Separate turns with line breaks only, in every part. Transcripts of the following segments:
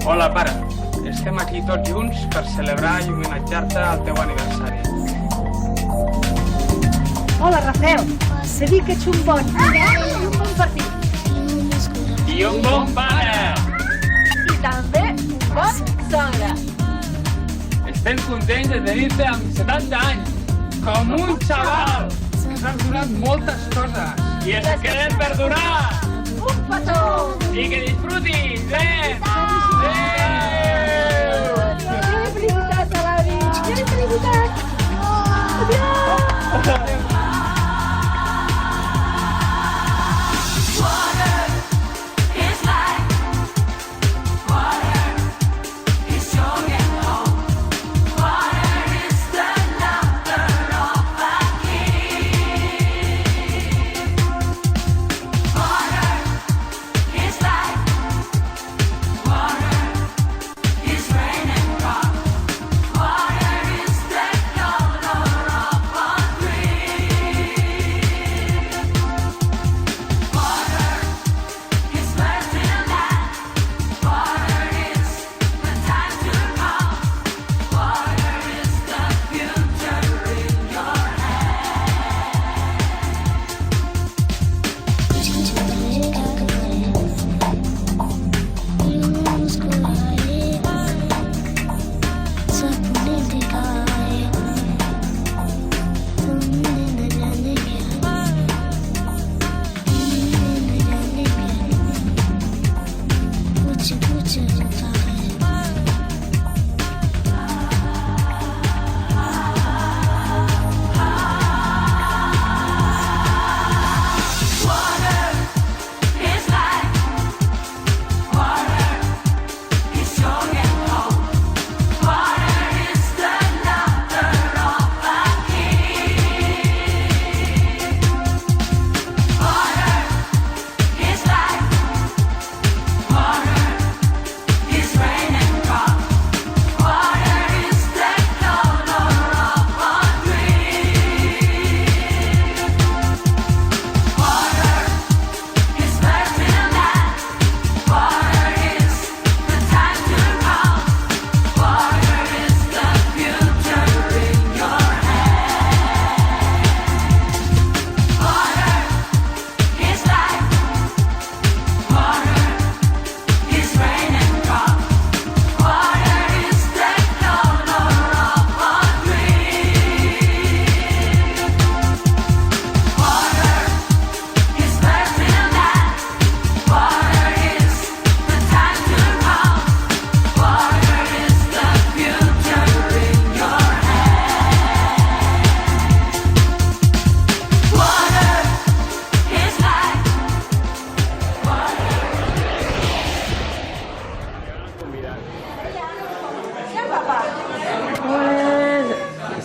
Hola, pare. Estem aquí tots junts per celebrar i homenatjar-te al teu aniversari.
Hola, Rafael. Sé dir que ets un bon i un bon partit.
I un bon pare!
I també un bon sogre.
Estem contents de tenir-te amb 70 anys, com un xaval. Ens has donat moltes coses i ens querem perdonar.
Un petó!
I que disfrutis! Adéu!
Que felicitat a l'avi! Que felicitat! Adéu!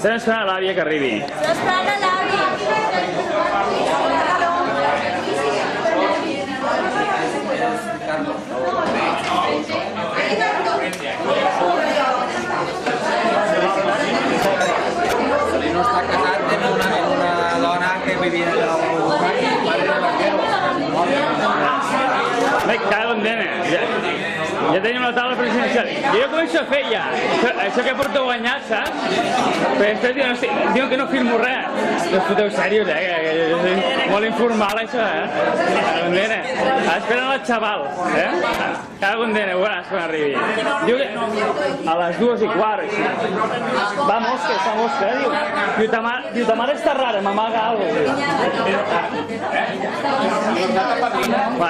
Estem esperant a l'àvia que arribi.
Estem esperant a l'avi.
No està casat amb una dona que vivia de la
Me cago en dena. Ja tenim la taula presidencial. Jo ja començo a fer ja. Això que porto guanyat, saps? Però després diuen que no filmo res. No us foteu serios, que és molt informal, això, Cago en dena. Esperen el xaval, Cago en dena, veuràs quan arribi. Diu que a les 2:15, així. Va mosca, està mosca, diu ta mare està rara, m'amaga alguna cosa.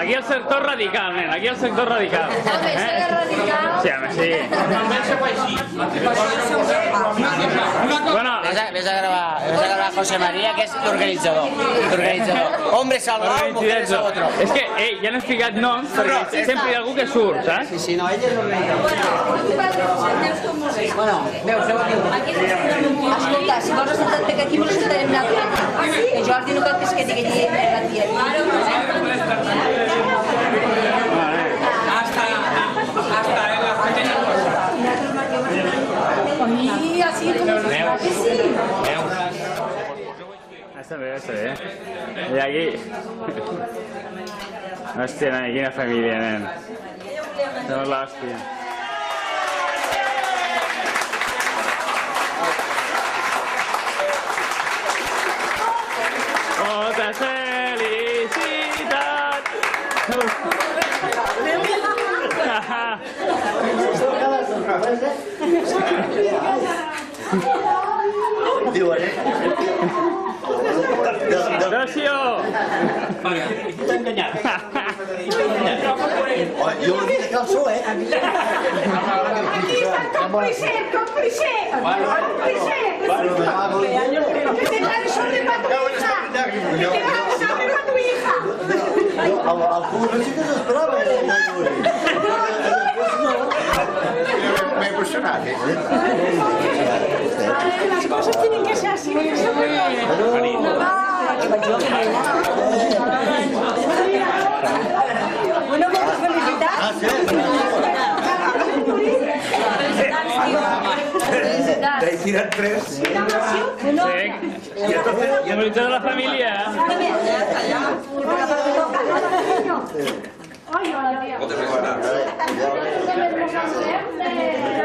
Aquí el sector radical, nen, aquí el sector radical. Sí, home, sí. Bueno,
Ves a gravar José María, que és l'organitzador. Hombre salvado, mujeres a otro.
és que, ja no he ficat noms, perquè sempre hi ha algú que surt, saps?
Sí, sí, no, ell és l'organitzador. Bueno, veus, feu aquí.
Escolta, si vols assentar-te aquí, vols assentar-te aquí. Que Jordi no cal que es quedi allí en la tia.
Hasta en la faena.
I així, com que sí.
Està bé, està bé. I aquí... Hòstia, nen, quina família, nen. Som l'hòstia. Molta felicitat. Rocio!
T'ha enganyat. Jo l'he dit a calçó,
Cómplice. Que te va a desorden para tu hija.
El cul sí que s'esperava.
M'he emocionat,
Las cosas tienen que ser así.
Bueno, moltes felicitats.
Ah, sí? T'he tirat 3.
Sí. Mobilitzar la família.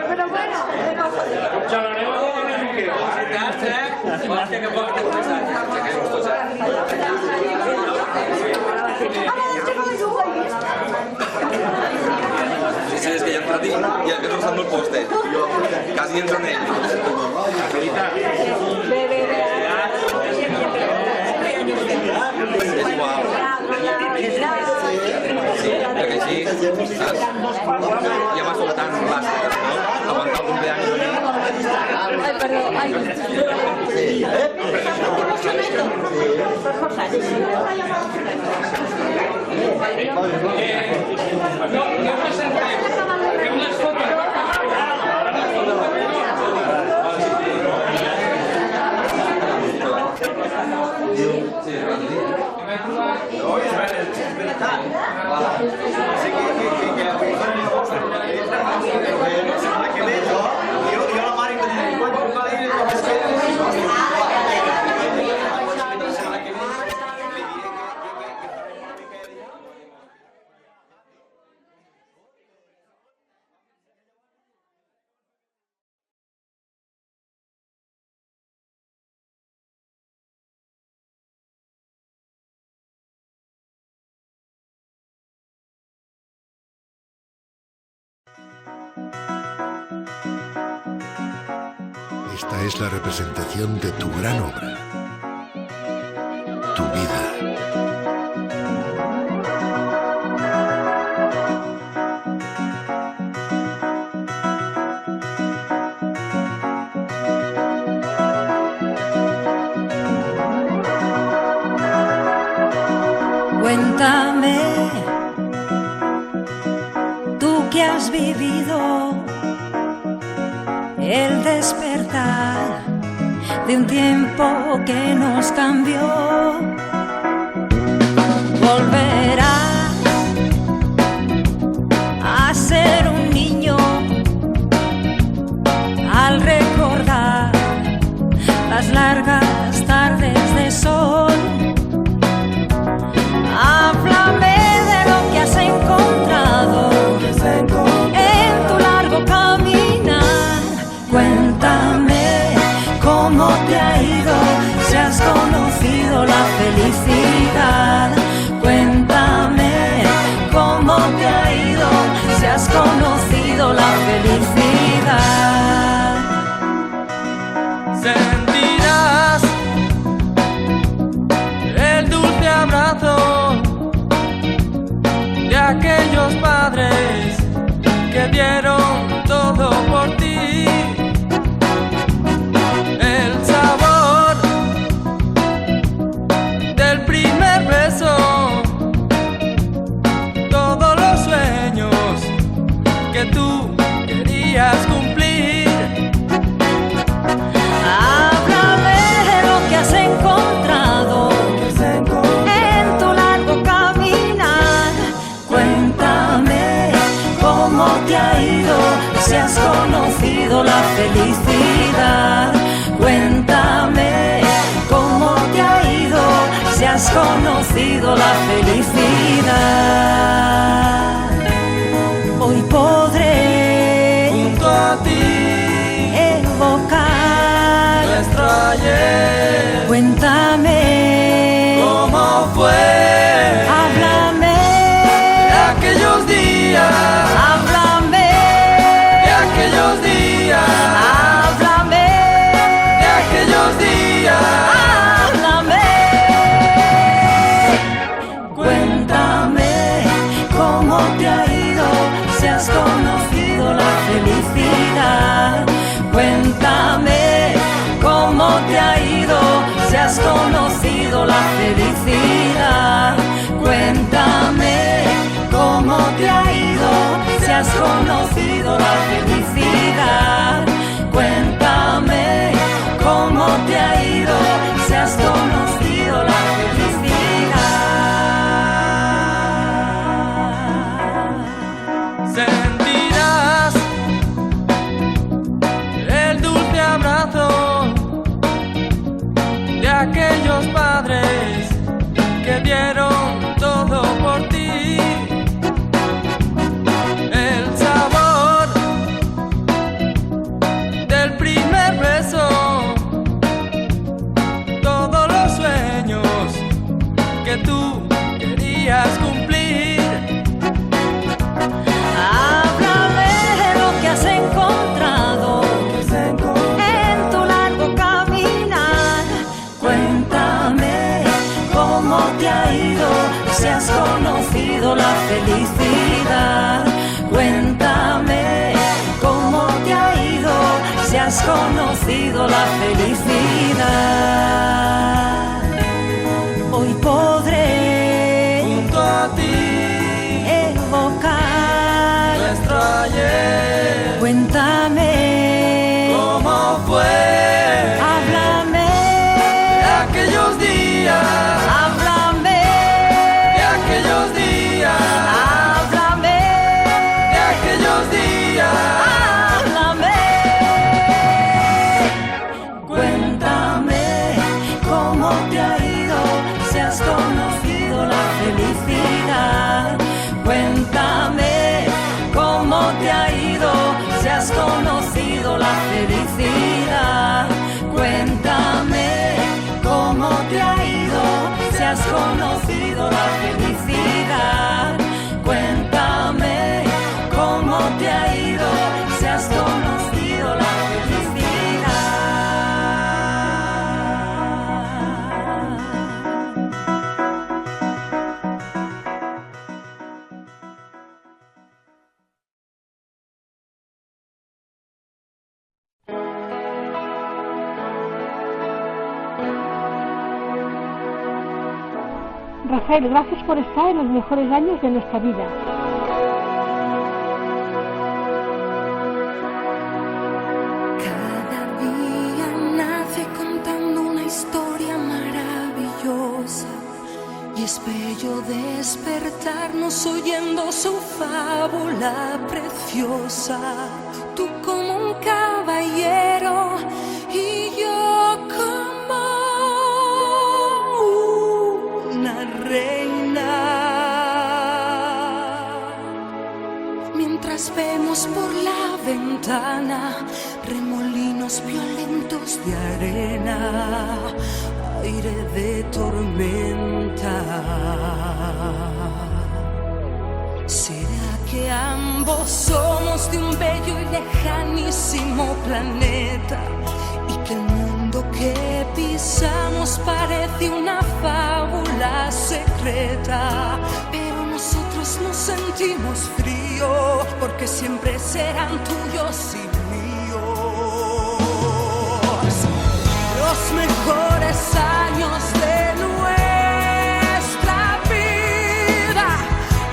Pero bueno,
Sí, és que ja entra dins i el que no el poste. Quasi entro en ell. És igual. Sí, perquè així, saps? Ja m'ha soltat un plàstic, no? Aguantar el cumpleaños de mi.
Ai, perdó, ai.
Esta es la representación de tu gran obra, tu vida.
Cuéntame, tú que has vivido el despertar de un tiempo que nos cambió. Volverás a ser un niño al recordar las largas tardes de sol. Háblame de lo que has encontrado en tu largo caminar. Cuéntame cómo te ha ido, si has conocido la felicidad. Cuéntame cómo te ha ido, si has conocido la felicidad.
Sentirás el dulce abrazo de aquellos padres que dieron todo por ti. El sabor del primer beso, todos los sueños que tú querías cumplir.
Háblame de lo que has encontrado en tu largo caminar. Cuéntame cómo te ha ido, si has conocido la felicidad. Cuéntame cómo te ha ido, si has conocido la felicidad. Hoy podré
Junto a ti
evocar
nuestro ayer.
Cuéntame
aquellos padres que dieron todo por ti. El sabor del primer beso, todos los sueños que tú querías cumplir.
Háblame de lo que has encontrado en tu largo caminar. Cuéntame cómo te ha ido, si has conocido la felicidad. Cuéntame cómo te ha ido, si has conocido la felicidad. Hoy podré
junto a ti
evocar
nuestro ayer.
Cuéntame
¿Cómo fue?
Háblame
De aquellos días,
Háblame
de aquellos días,
Háblame
de aquellos días.
Háblame. Cuéntame cómo te ha ido, si has conocido la felicidad. Cuéntame cómo te ha ido, si has conocido la felicidad. Cuéntame cómo te ha ido, si has conocido la felicidad. Cuéntame cómo te ha ido, si has conocido la felicidad.
Rafael, gracias por estar en los mejores años de nuestra vida.
Cada día nace contando una historia maravillosa y es bello despertarnos oyendo su fábula preciosa. Tú como un caballero y yo como una reina. Mientras vemos por la ventana remolinos violentos de arena, aire de tormenta. ¿Será que ambos somos de un bello y lejanísimo planeta? Y que el mundo que pisamos parece una fábula secreta. Pero nosotros nos sentimos frío, porque siempre serán tuyos y míos. Los mejores años de nuestra vida,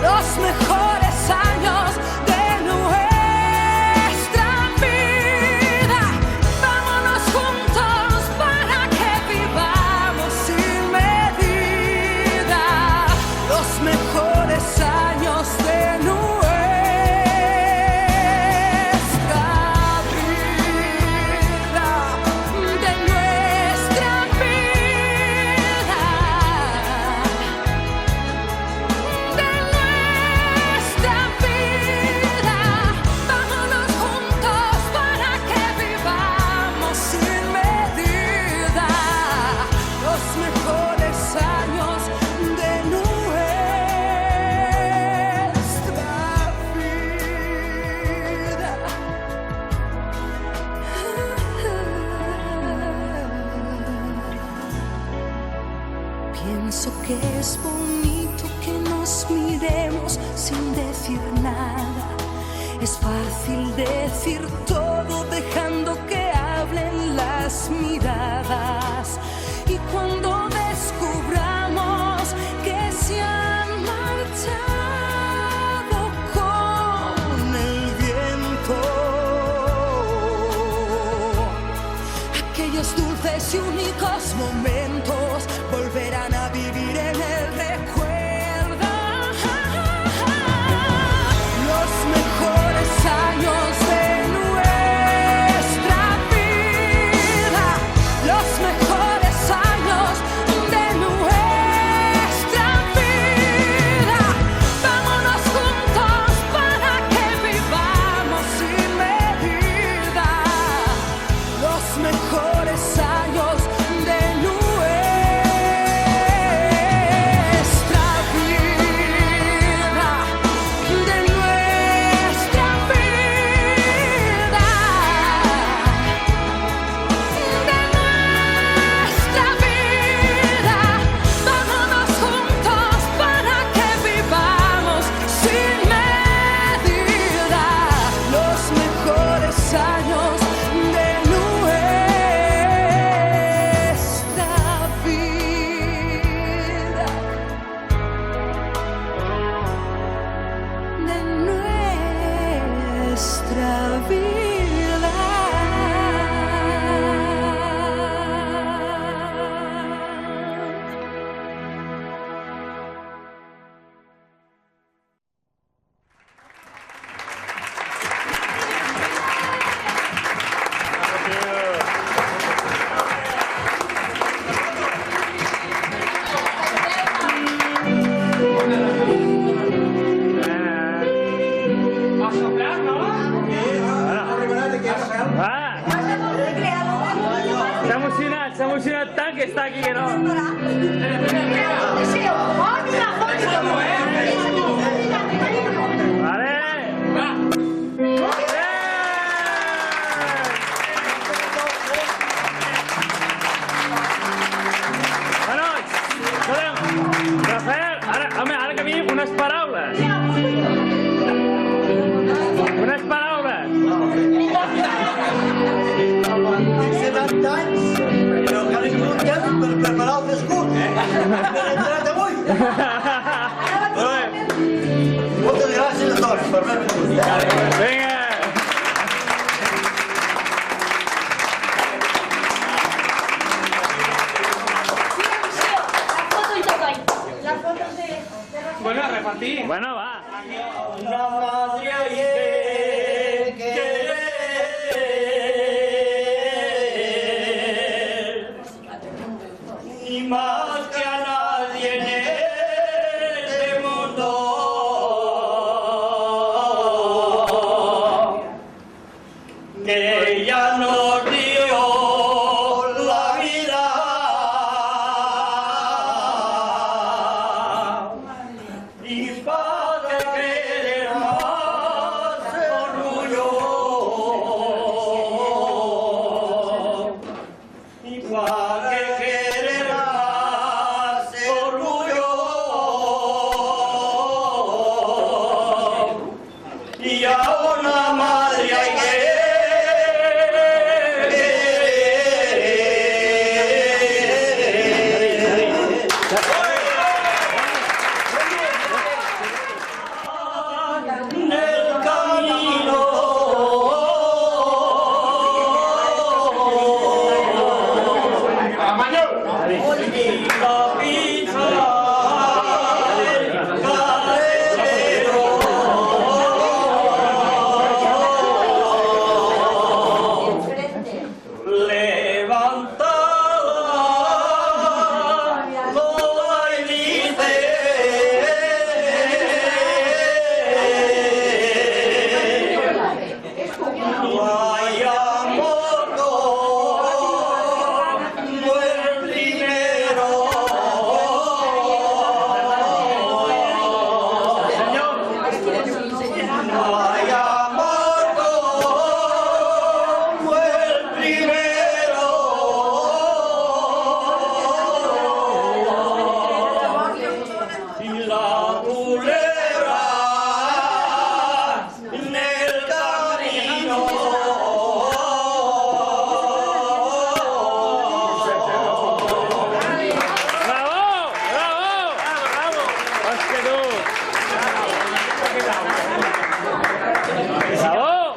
los mejores años de nuestra vida. Vámonos juntos para que vivamos sin medida. Los mejores años de nuestra vida, de nuestra vida, de nuestra vida. Vámonos juntos para que vivamos sin medida. Los mejores años de nuestra vida. Pienso que es bonito que nos miremos sin decir nada. Es fácil decir todo dejando que hablen las miradas. Y cuando descubramos que se han marchado con el viento, aquellos dulces y únicos momentos volverán a vivir en el recuerdo. Los mejores años de nuestra vida, los mejores años
está aquí que no. Vale. Bueno, escolta'm, Rafael, ara que a mi unes paraules. Unes paraules.
70 anys, però que li preguntem per preparar el desgut. Per entrat avui. Moltes gràcies a tots per haver vingut.
Vinga.
Bueno, a repartir.
Bueno, va.
Una madre hay que y más que a nadie en este mundo que ella nos dio la vida y para querer más orgullo y para querer más orgullo y a una madre hay que en el camino y la pizza el carretero levantada toda y dice vaya moto fue el primero vaya moto fue el primero y la culebra en el camino
Bravo, bravo, bravo. Hòstia, tu. Bravo.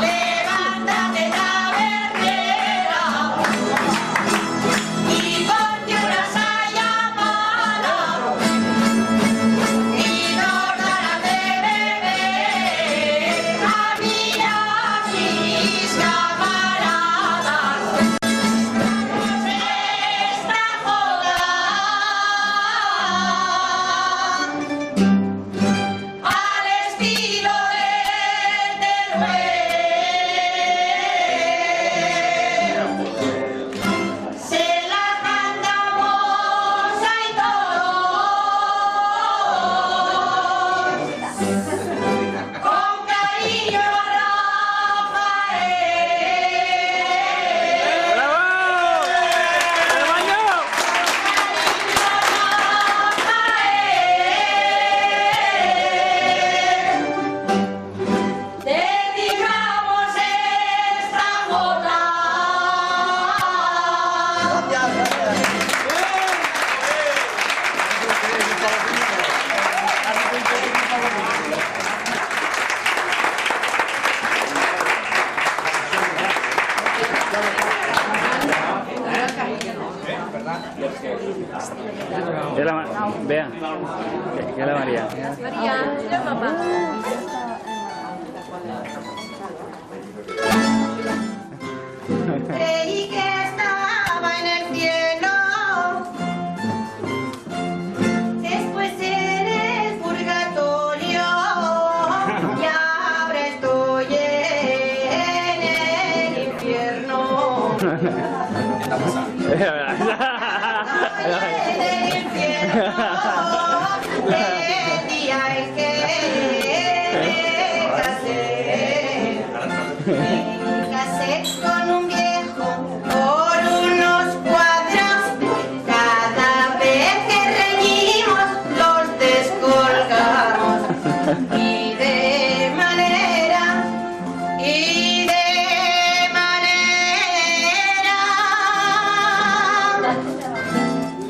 Levántate la verdadera y ponte una saya mala y no darás de beber a mí y a mis camaradas. Nos esta joda al estilo del Teruel. Se la mandamos a todos con cariño a Rafael.
Bravo. Bravo.
Dedicamos esta joda
Que la Vea. Que la María.
María, mira papá. Creí que estaba en el cielo, después en el purgatorio, y ahora estoy en el infierno.
¿Qué está pasando?
En el infierno, el día en que me casé con un viejo por unos cuadros. Cada vez que reñimos los descolgamos, y de manera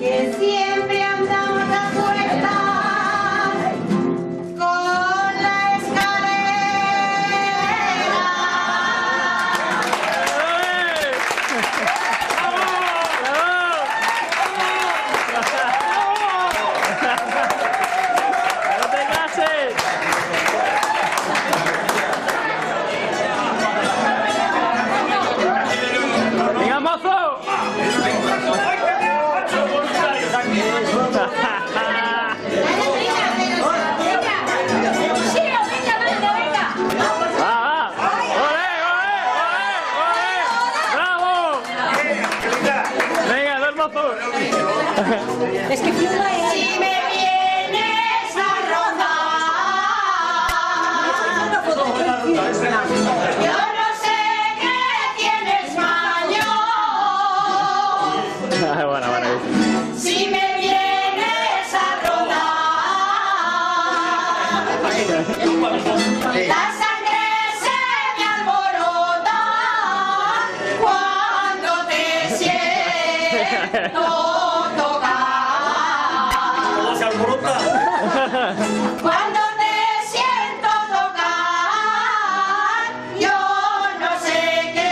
que siempre andamos a cuestas con la escalera.
¡No te cases! ¡Venga, mozo!
Es que pluma es. Si me vienes a rodar, yo no sé qué tienes mayor.
Bueno.
Si me vienes a rodar, la sangre se me alborota cuando te siento tocar. Cuando te siento tocar, yo no sé qué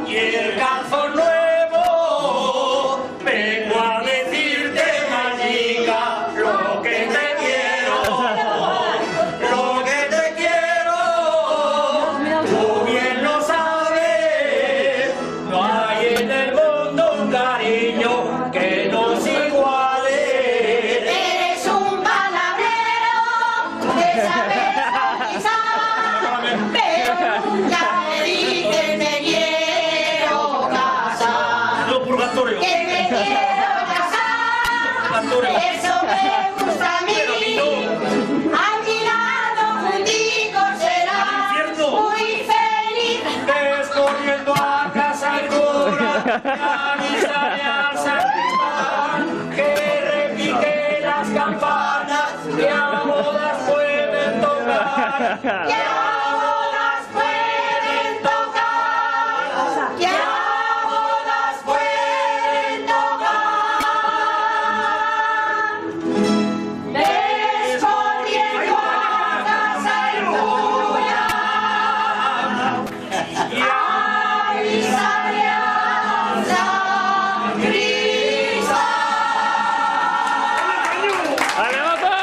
Y el calzón nuevo, vengo a decirte, Magica, lo que te quiero, lo que te quiero. Tú bien lo sabes, no hay en el mundo un cariño que nos iguale.
Eres un palabrero que sabes conquistar, pero nunca me dices me quiero casar.
Lo purgatorio.
Que me quiero casar, eso me gusta a mí. A mi lado juntico serás muy feliz.
Descorriendo a casa el cura, a misa y al sacristán, que repite las campanas que a bodas pueden tocar.
Que a bodas pueden tocar, que a bodas pueden tocar. Descorriendo a casa el cura,
Y a
misa y al sacristán.
¡Vale, mozo!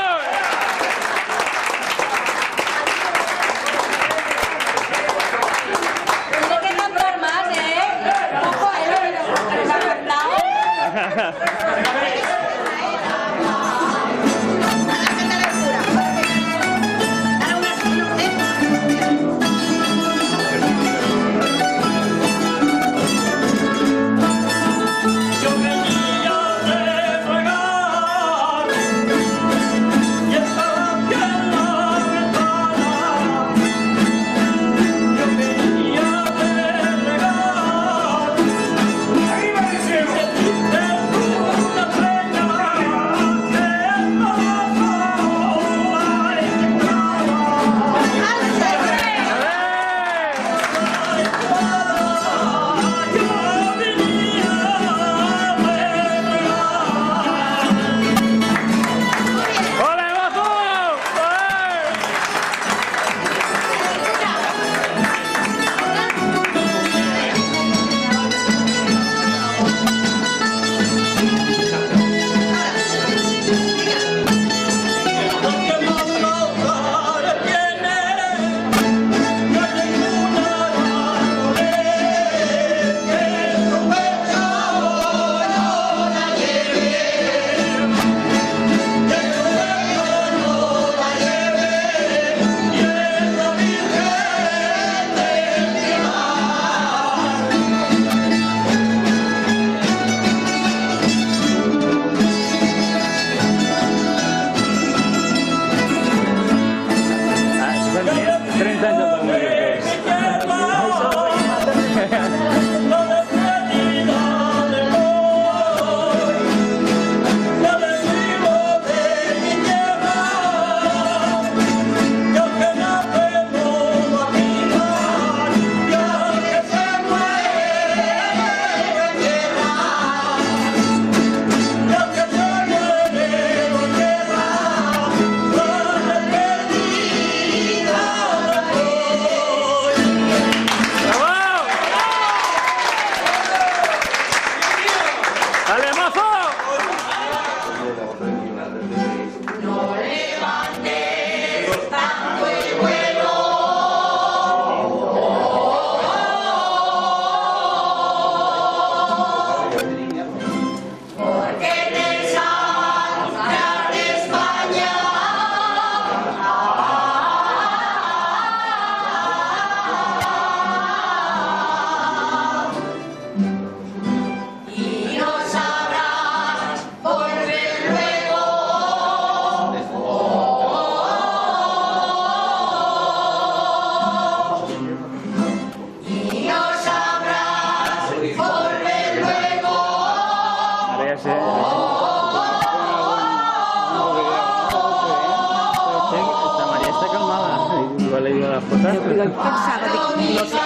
he leído las fotos.
Yo pensava, dic, no sé,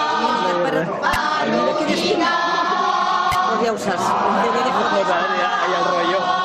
per... Podria usar-se.
Pues, ahí el rollo.